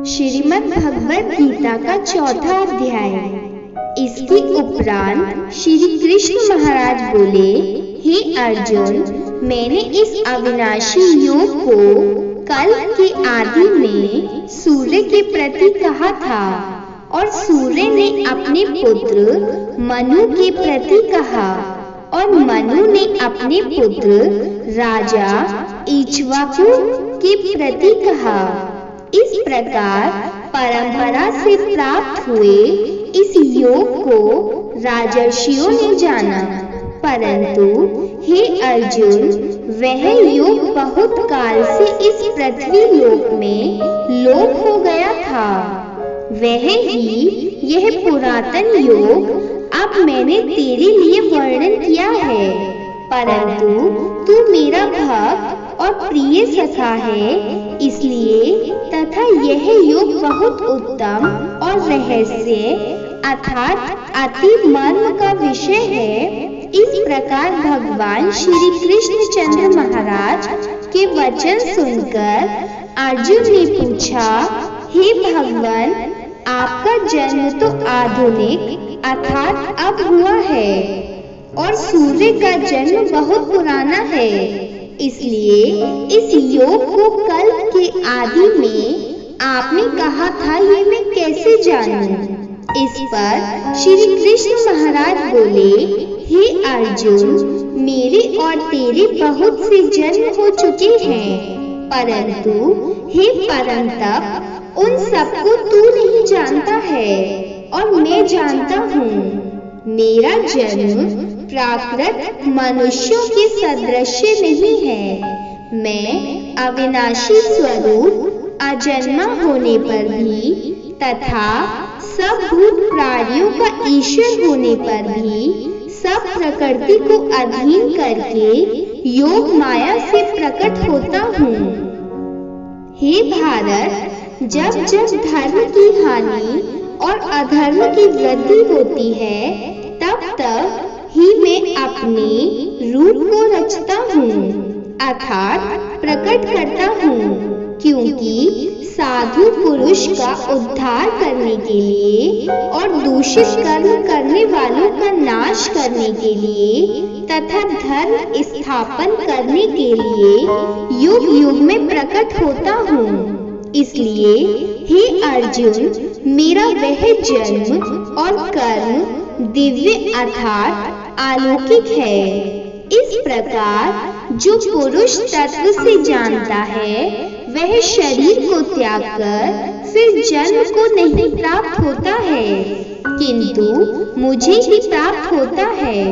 श्रीमद् भगवद गीता का चौथा अध्याय। इसके उपरांत श्री कृष्ण महाराज बोले, हे अर्जुन, मैंने इस अविनाशी योग को कल के आदि में सूर्य के प्रति कहा था और सूर्य ने अपने पुत्र मनु के प्रति कहा और मनु ने अपने पुत्र राजा इक्ष्वाकु के प्रति कहा। इस प्रकार परंपरा से प्राप्त हुए इस योग को राजर्षियों ने जाना, परंतु हे अर्जुन, वह योग बहुत काल से इस पृथ्वी लोक में लोप हो गया था। वह ही यह पुरातन योग अब मैंने तेरे लिए वर्णन किया है, परंतु तू मेरा भक्त और प्रिय सखा है, इसलिए तथा यह योग बहुत उत्तम और रहस्य अर्थात अति मर्म का विषय है। इस प्रकार भगवान श्री कृष्ण चंद्र महाराज के वचन सुनकर अर्जुन ने पूछा, हे भगवान, आपका जन्म तो आधुनिक अर्थात अब हुआ है और सूर्य का जन्म बहुत पुराना है, इसलिए इस योग को कल के आदि में आपने कहा था, ये मैं कैसे जानूं? इस पर श्री कृष्ण महाराज बोले, हे अर्जुन, मेरे और तेरे बहुत से जन्म हो चुके हैं, परंतु हे परंतप, उन सबको तू नहीं जानता है और मैं जानता हूँ। मेरा जन्म प्राकृत मनुष्यों के सदृश नहीं है। मैं अविनाशी स्वरूप अजन्मा होने पर भी तथा सब भूत प्राणियों का ईश्वर होने पर भी सब प्रकृति को अधीन करके योग माया से प्रकट होता हूँ। हे भारत, जब जब धर्म की हानि और अधर्म की वृद्धि होती है, तब तब ही मैं अपने रूप को रचता हूँ अर्थात प्रकट करता हूँ, क्योंकि साधु पुरुष का उद्धार करने के लिए और दूषित कर्म करने वालों का नाश करने के लिए तथा धर्म स्थापन करने के लिए युग युग में प्रकट होता हूँ। इसलिए हे अर्जुन, मेरा वह जन्म और कर्म दिव्य अर्थात अलौकिक है। इस प्रकार जो पुरुष तत्व से जानता है, वह शरीर को त्याग कर फिर जन्म को नहीं प्राप्त होता है, किंतु मुझे ही प्राप्त होता है।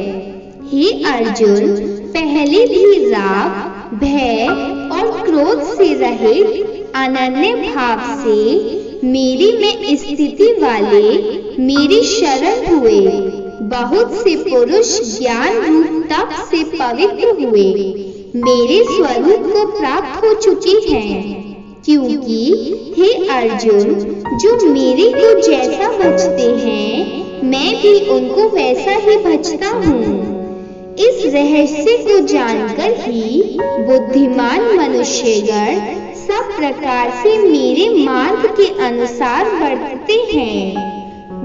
हे अर्जुन, पहले भी राग, भय और क्रोध से रहित अनन्य भाव से मेरी में स्थिति वाले मेरी शरण हुए बहुत से पुरुष ज्ञान रूप तप से पवित्र हुए मेरे स्वरूप को प्राप्त हो चुके हैं, क्योंकि हे अर्जुन, जो मेरे को जैसा भजते हैं, मैं भी उनको वैसा ही भजता हूँ। इस रहस्य को जानकर ही बुद्धिमान मनुष्यगण सब प्रकार से मेरे मार्ग के अनुसार बढ़ते हैं।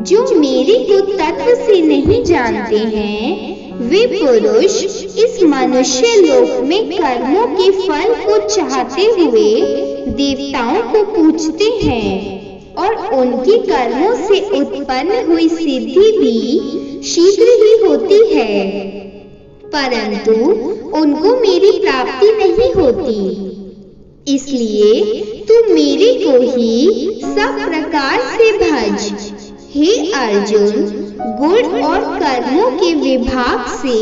जो मेरे को तत्व से नहीं जानते हैं, वे पुरुष इस मनुष्य लोक में कर्मों के फल को चाहते हुए देवताओं को पूजते हैं और उनके कर्मों से उत्पन्न हुई सिद्धि भी शीघ्र ही होती है, परंतु उनको मेरी प्राप्ति नहीं होती। इसलिए तू मेरे को ही सब प्रकार से भज। हे अर्जुन, गुण और कर्मों के विभाग से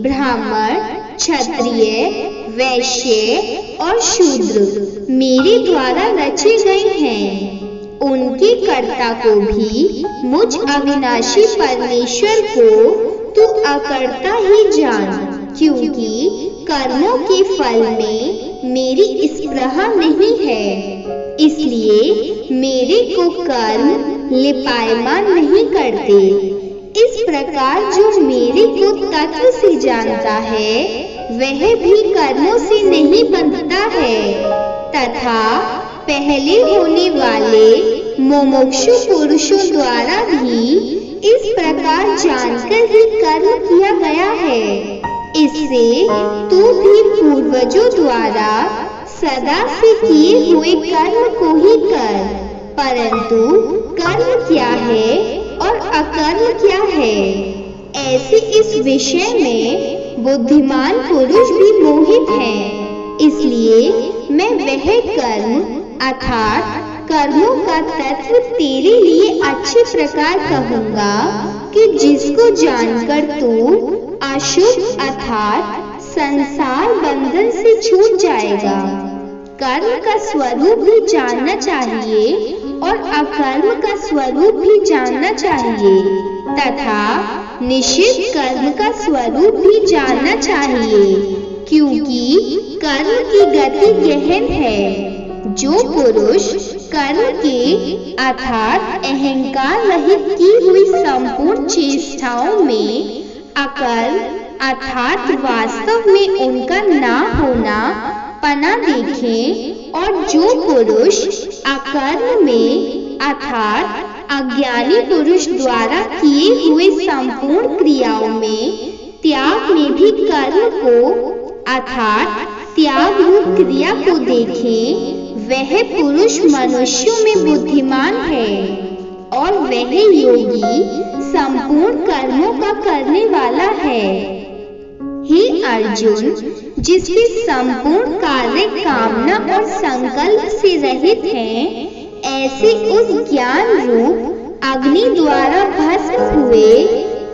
ब्राह्मण, क्षत्रिय, वैश्य और शूद्र मेरे द्वारा रचे गए हैं। उनके कर्ता को भी मुझ अविनाशी परमेश्वर को तू अकर्ता ही जान, क्योंकि कर्मों के फल में मेरी स्पृहा नहीं है। इसलिए मेरे को कर्म लिपायमान नहीं करते। इस प्रकार जो मेरे को तत्व से जानता है, वह भी कर्मों से नहीं बंधता है तथा पहले होने वाले मुमुक्षु पुरुषों द्वारा भी इस प्रकार जानकर ही कर्म किया गया है। इससे तू भी पूर्वजों द्वारा सदा से किए हुए कर्म को ही कर। परंतु कर्म क्या है और अकर्म क्या है, ऐसे इस विषय में बुद्धिमान पुरुष भी मोहित हैं। इसलिए मैं वह कर्म अर्थात कर्मों का तत्व तेरे लिए अच्छे प्रकार कहूँगा कि जिसको जानकर तू अशुभ अर्थात संसार बंधन से छूट जाएगा। कर्म का स्वरूप भी जानना चाहिए और अकर्म का स्वरूप भी जानना चाहिए तथा निषिद्ध कर्म का स्वरूप भी जानना चाहिए, क्योंकि कर्म की गति गहन है। जो पुरुष कर्म के अर्थात अहंकार रहित की हुई संपूर्ण चेष्टाओं में अकर्म अर्थात वास्तव में उनका ना होना पना देखें, और जो पुरुष अकर्म में अर्थात अज्ञानी पुरुष द्वारा किए हुए संपूर्ण क्रियाओं में त्याग में भी कर्म को अर्थात त्याग रूप क्रिया को देखें, वह पुरुष मनुष्यों में बुद्धिमान है और वह योगी संपूर्ण कर्मों का करने वाला है। हे अर्जुन, जिसके संपूर्ण कार्य कामना और संकल्प से रहित हैं, ऐसे उस ज्ञान रूप अग्नि द्वारा भस्म हुए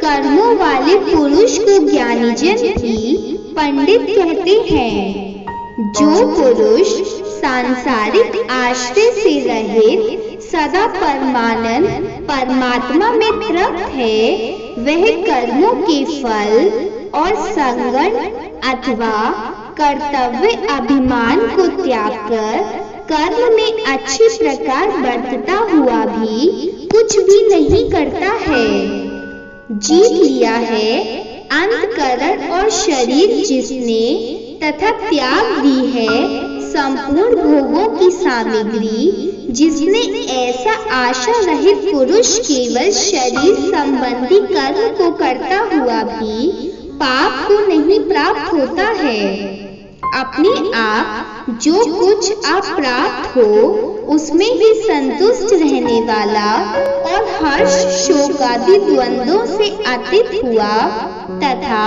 कर्मों वाले पुरुष को ज्ञानीजन भी पंडित कहते हैं। जो पुरुष सांसारिक आश्रय से रहित सदा परमानंद परमात्मा में तृप्त है, वह कर्मों के फल और संगण अथवा कर्तव्य अभिमान को त्याग कर कर्म में अच्छी प्रकार बरतता हुआ भी कुछ भी नहीं करता है। जीत लिया है अंतकरण और शरीर जिसने तथा त्याग दी है संपूर्ण भोगों की सामग्री जिसने, ऐसा आशा रहित पुरुष केवल शरीर संबंधी कर्म को करता हुआ भी पाप को नहीं प्राप्त होता है। अपने आप जो कुछ आप प्राप्त हो उसमें ही संतुष्ट रहने वाला और हर्ष शोक आदि द्वंद्वों से अतीत हुआ तथा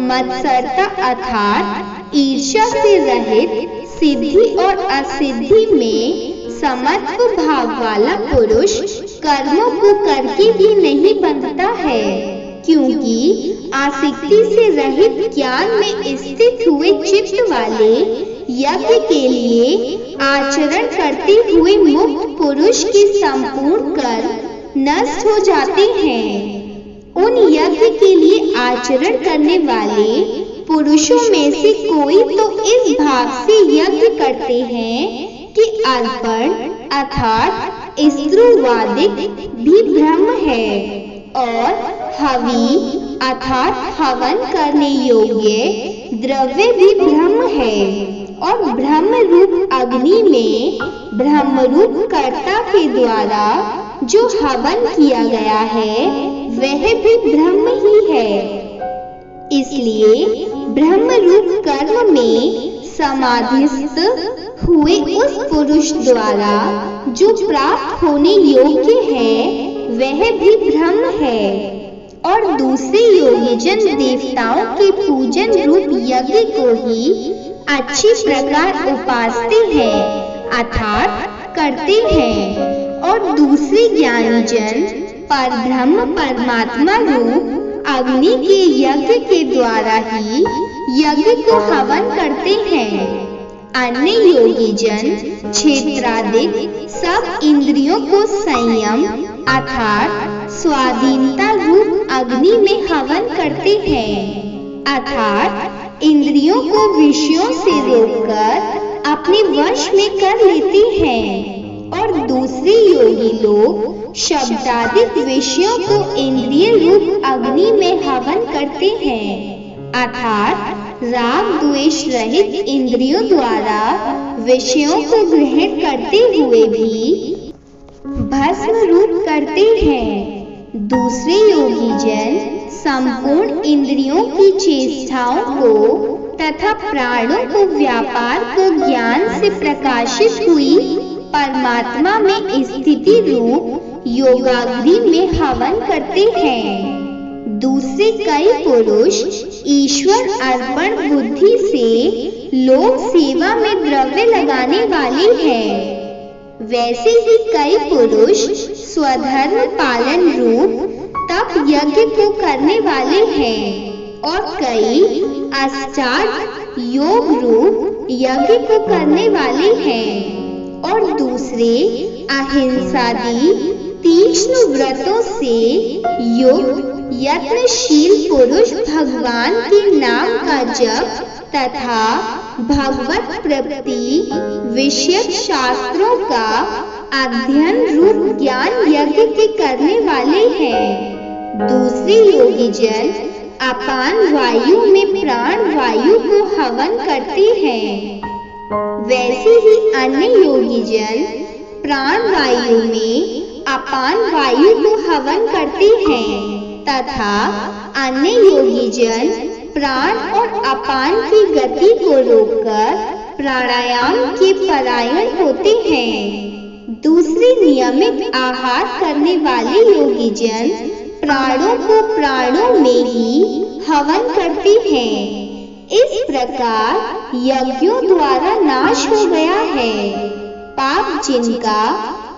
मत्सरता अर्थात ईर्ष्या से रहित सिद्धि और असिद्धि में समत्व भाव वाला पुरुष कर्मों को करके भी नहीं बंधता है, क्योंकि आसक्ति से रहित ज्ञान में स्थित हुए चित्त वाले यज्ञ के लिए आचरण करते हुए मुक्त पुरुष के संपूर्ण कर्म नष्ट हो जाते हैं। उन यज्ञ के लिए आचरण करने वाले पुरुषों में से कोई तो इस भाव से यज्ञ करते हैं कि अर्पण अर्थात स्त्रुवादिक भी ब्रह्म है और हवि अर्थात हवन करने योग्य द्रव्य भी ब्रह्म है, और ब्रह्म रूप अग्नि में ब्रह्म रूप कर्ता के द्वारा जो हवन किया गया है वह भी ब्रह्म ही है। इसलिए ब्रह्म रूप कर्म में समाधिस्थ हुए उस पुरुष द्वारा जो प्राप्त होने योग्य है वह भी ब्रह्म है, और दूसरे योगीजन देवताओं के पूजन रूप यज्ञ को ही अच्छी प्रकार उपासते हैं अर्थात करते हैं, और दूसरे ज्ञानीजन परब्रह्म परमात्मा रूप अग्नि के यज्ञ के द्वारा ही यज्ञ को हवन करते हैं। अन्य योगीजन क्षेत्रादिक सब इंद्रियों को संयम अर्थात स्वाधीनता रूप अग्नि में हवन करते हैं, अर्थात इंद्रियों को विषयों से रोककर अपने वश में कर लेते हैं, और दूसरे योगी लोग शब्दादिक विषयों को इंद्रिय रूप अग्नि में हवन करते हैं, अर्थात राग द्वेष रहित इंद्रियों द्वारा विषयों को ग्रहण करते हुए भी भस्म रूप करते हैं। दूसरे योगी जन संपूर्ण इंद्रियों की चेष्टाओं को तथा प्राणों को व्यापार को ज्ञान से प्रकाशित हुई परमात्मा में स्थिति रूप योगाग्नि में हवन करते हैं। दूसरे कई पुरुष ईश्वर अर्पण बुद्धि से लोक सेवा में द्रव्य लगाने वाले हैं। वैसे ही कई पुरुष स्वधर्म पालन रूप तप यज्ञ को करने वाले हैं और कई अष्टांग योग रूप यज्ञ को करने वाले हैं और दूसरे अहिंसादि तीक्ष्ण व्रतों से यत्नशील पुरुष भगवान के नाम का जप तथा भगवत प्राप्ति विषयक शास्त्रों का अध्ययन रूप ज्ञान यज्ञ के करने वाले हैं। दूसरे योगी जन अपान वायु में प्राण वायु को हवन करते हैं। वैसे ही अन्य योगी जन प्राण वायु में अपान वायु को हवन करते हैं तथा अन्य योगी जन प्राण और अपान की गति को रोककर प्राणायाम के परायण होते हैं। दूसरे नियमित आहार करने वाले योगी जन प्राणों को प्राणों में ही हवन करते हैं। इस प्रकार यज्ञों द्वारा नाश हो गया है पाप जिनका।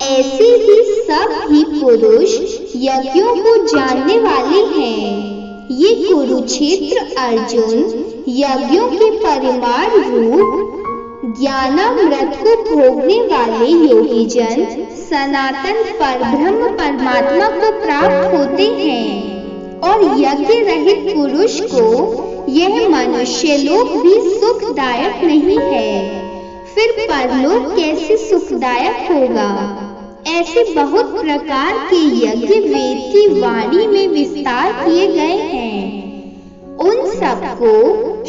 ऐसे ही सब ही पुरुष यज्ञों को जानने वाले हैं। ये कुरुक्षेत्र अर्जुन यज्ञों के परिमाण रूप ज्ञानामृत को भोगने वाले योगी जन सनातन परब्रह्म परमात्मा को प्राप्त होते हैं और यज्ञ रहित पुरुष को यह मनुष्य लोक भी सुखदायक नहीं है, फिर परलोक कैसे सुखदायक होगा। ऐसे बहुत प्रकार के यज्ञ वेद की वाणी में विस्तार किए गए हैं। उन सबको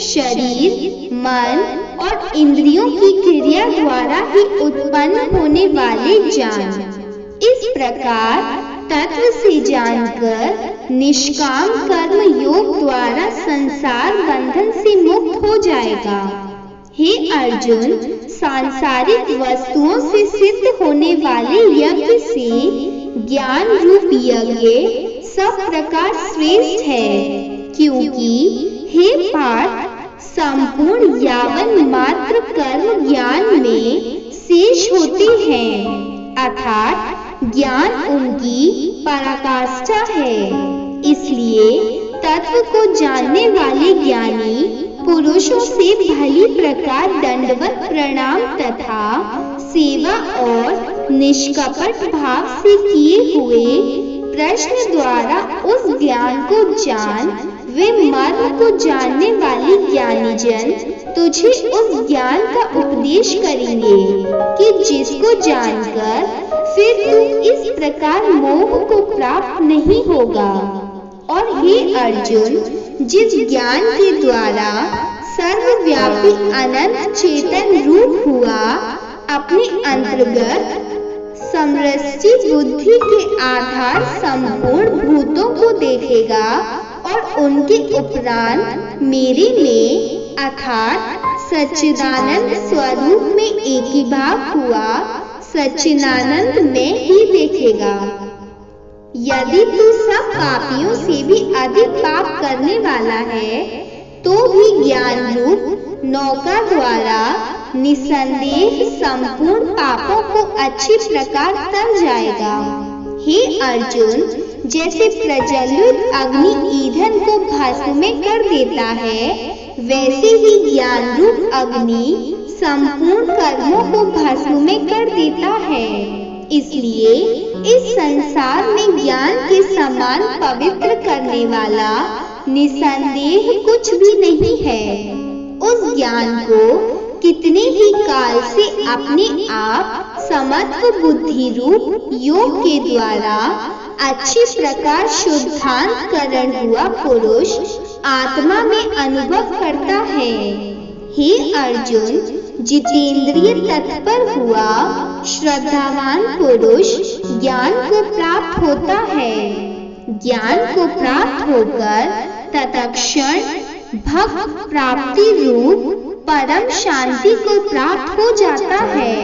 शरीर मन और इंद्रियों की क्रिया द्वारा ही उत्पन्न होने वाले जान। इस प्रकार तत्व से जानकर निष्काम कर्म योग द्वारा संसार बंधन से मुक्त हो जाएगा। हे अर्जुन, सांसारिक वस्तुओं से सिद्ध होने वाले यज्ञ से ज्ञान रूप यज्ञ सब प्रकार श्रेष्ठ है, क्योंकि हे पार्थ, संपूर्ण यावन मात्र कर्म ज्ञान में शेष होते हैं, अर्थात ज्ञान उनकी पराकाष्ठा है। इसलिए तत्व को जानने वाले ज्ञानी पुरुषों से भली प्रकार दंडवत प्रणाम तथा सेवा और निष्कपट भाव से किए हुए प्रश्न द्वारा उस ज्ञान को जान वे मर्म को जानने वाले ज्ञानी जन तुझे उस ज्ञान का उपदेश करेंगे कि जिसको जानकर फिर तू इस प्रकार मोह को प्राप्त नहीं होगा। और हे अर्जुन, जिस ज्ञान के द्वारा सर्वव्यापी अनंत चेतन रूप हुआ अपने अंतर्गत समष्टि बुद्धि के आधार संपूर्ण भूतों को देखेगा और उनके उपरांत मेरे में अर्थात सच्चिदानंद स्वरूप में एकीभाव हुआ सच्चिदानंद में ही देखेगा। यदि तू सब पापियों से भी अधिक पाप करने वाला है तो भी ज्ञान रूप नौका द्वारा निसंदेह संपूर्ण पापों को अच्छी प्रकार तर जाएगा। हे अर्जुन, जैसे प्रज्वलित अग्नि ईंधन को भस्म में कर देता है, वैसे ही ज्ञान रूप अग्नि संपूर्ण कर्मों को भस्म में कर देता है। इसलिए इस संसार में ज्ञान के समान पवित्र करने वाला निसंदेह कुछ भी नहीं है। उस ज्ञान को कितने ही काल से अपने आप समत्व बुद्धि रूप योग के द्वारा अच्छी प्रकार शुद्धांतकरण हुआ पुरुष आत्मा में अनुभव करता है। हे अर्जुन, जितेंद्रिय तत्पर हुआ श्रद्धावान पुरुष ज्ञान को प्राप्त होता है। ज्ञान को प्राप्त होकर तत्क्षण भक्त प्राप्ति रूप परम शांति को प्राप्त हो जाता है।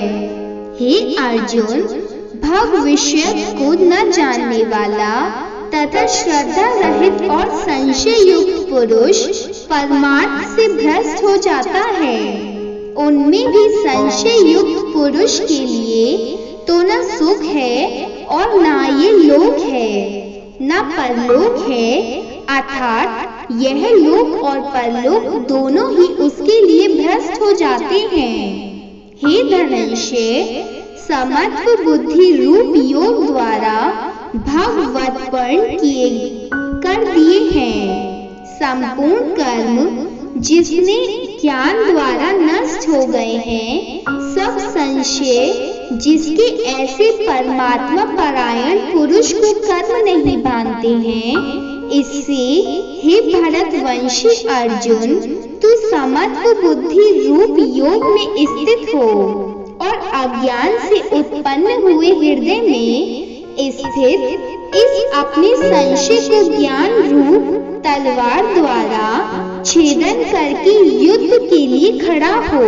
हे अर्जुन, भव विषय को न जानने वाला तथा श्रद्धा रहित और संशय युक्त पुरुष परमार्थ से भ्रष्ट हो जाता है। उनमें भी संशय युक्त पुरुष के लिए तो न सुख है और न ये लोक है, न परलोक है, अर्थात यह लोक और परलोक दोनों ही उसके लिए भ्रष्ट हो जाते हैं। हे धनंजय, समत्व बुद्धि रूप योग द्वारा भगवत्पर्ण कर दिए हैं। संपूर्ण कर्म जिसने ज्ञान द्वारा नष्ट हो गए हैं, सब संशय जिसके ऐसे परमात्मा परायण पुरुष को कर्म नहीं बांधते हैं, इससे हे भरतवंशी अर्जुन, तू समत्व बुद्धि रूप योग में स्थित हो और अज्ञान से उत्पन्न हुए हृदय में स्थित इस अपने संशय को ज्ञान रूप तलवार द्वारा छेदन करके युद्ध के लिए खड़ा हो।